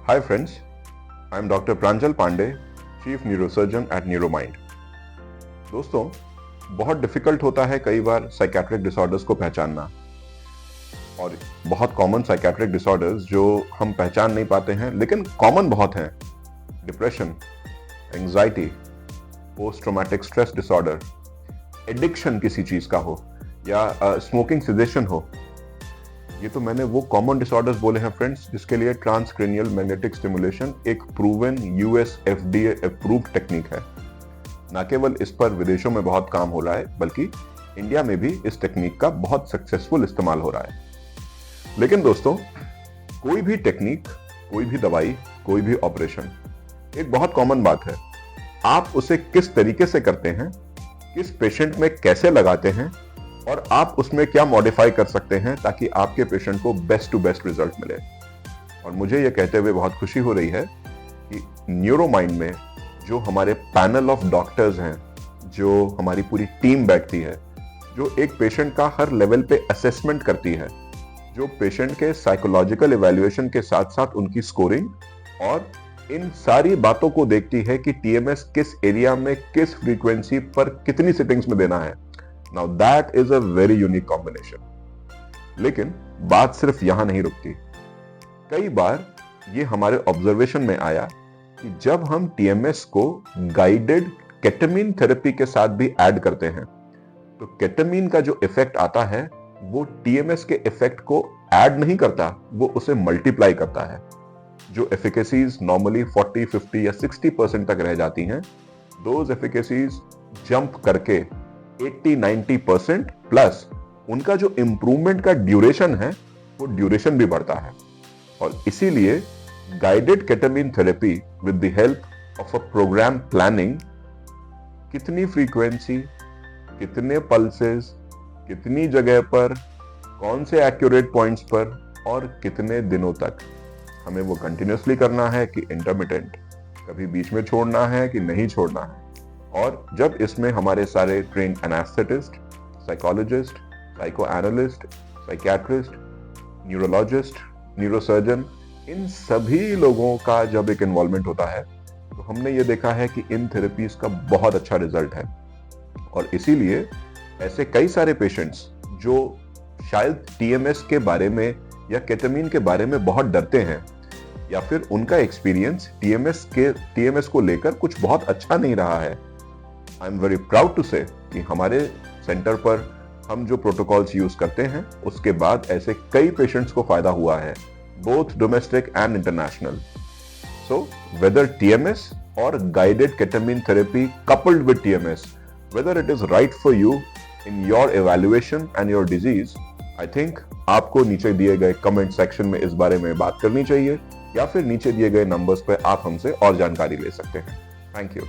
Hi friends, I am Dr. Pranjal Pandey, Chief Neurosurgeon at NeuroMind. दोस्तों, बहुत difficult होता है कई बार साइकेट्रिक डिसऑर्डर्स को पहचानना और बहुत कॉमन साइकेट्रिक डिसऑर्डर्स जो हम पहचान नहीं पाते हैं लेकिन कॉमन बहुत हैं। Depression, anxiety, post traumatic stress disorder, addiction किसी चीज का हो या स्मोकिंग सेडेशन हो। ये तो मैंने वो कॉमन डिसऑर्डर्स बोले हैं फ्रेंड्स जिसके लिए ट्रांसक्रेनियल मैग्नेटिक स्टिमुलेशन एक proven US FDA approved technique है। न केवल इस पर विदेशों में बहुत काम हो रहा है बल्कि इंडिया में भी इस टेक्निक का बहुत सक्सेसफुल इस्तेमाल हो रहा है। लेकिन दोस्तों, कोई भी टेक्निक, कोई भी दवाई, कोई भी ऑपरेशन एक बहुत कॉमन बात है। आप उसे किस तरीके से करते हैं, किस पेशेंट में कैसे लगाते हैं और आप उसमें क्या मॉडिफाई कर सकते हैं ताकि आपके पेशेंट को बेस्ट टू बेस्ट रिजल्ट मिले। और मुझे यह कहते हुए बहुत खुशी हो रही है कि न्यूरोमाइंड में जो हमारे पैनल ऑफ डॉक्टर्स हैं, जो हमारी पूरी टीम बैठती है, जो एक पेशेंट का हर लेवल पे असेसमेंट करती है, जो पेशेंट के साइकोलॉजिकल इवैल्यूएशन के साथ साथ उनकी स्कोरिंग और इन सारी बातों को देखती है कि टीएमएस किस एरिया में किस फ्रीक्वेंसी पर कितनी सिटिंग्स में देना है। Now that is a very unique combination. लेकिन बात सिर्फ यहां नहीं रुकती। कई बार ये हमारे ऑब्जर्वेशन में आया कि जब हम टीएमएस को गाइडेड केटामीन थेरेपी के साथ भी ऐड करते हैं तो केटामीन का जो इफेक्ट आता है वो टीएमएस के इफेक्ट को ऐड नहीं करता, वो उसे मल्टीप्लाई करता है। जो एफिकेसीज नॉर्मली 40, 50 या 60% तक रह जाती हैं, दोज एफिकेसीज जंप करके 80-90% प्लस उनका जो इंप्रूवमेंट का ड्यूरेशन है वो ड्यूरेशन भी बढ़ता है। और इसीलिए guided ketamine therapy with the help of a programme planning, कितनी फ्रीक्वेंसी, कितने पल्सेस, कितनी जगह पर, कौन से एक्यूरेट पॉइंट्स पर और कितने दिनों तक हमें वो कंटिन्यूसली करना है कि इंटरमिटेंट, कभी बीच में छोड़ना है कि नहीं छोड़ना है। और जब इसमें हमारे सारे trained anaesthetist, psychologist, psycho analyst, psychiatrist, neurologist, neurosurgeon, इन सभी लोगों का जब एक इन्वॉल्वमेंट होता है तो हमने ये देखा है कि इन थेरेपीज का बहुत अच्छा रिजल्ट है। और इसीलिए ऐसे कई सारे पेशेंट्स जो शायद टीएमएस के बारे में या केटामीन के बारे में बहुत डरते हैं या फिर उनका एक्सपीरियंस टीएमएस को लेकर कुछ बहुत अच्छा नहीं रहा है, I am very proud to say कि हमारे सेंटर पर हम जो प्रोटोकॉल्स यूज करते हैं उसके बाद ऐसे कई पेशेंट्स को फायदा हुआ है, both domestic and international. So whether TMS और guided ketamine therapy coupled with TMS, whether it is right for you in your evaluation and your disease, I think आपको नीचे दिए गए कमेंट सेक्शन में इस बारे में बात करनी चाहिए या फिर नीचे दिए गए नंबर्स पे आप हमसे और जानकारी ले सकते हैं। Thank you.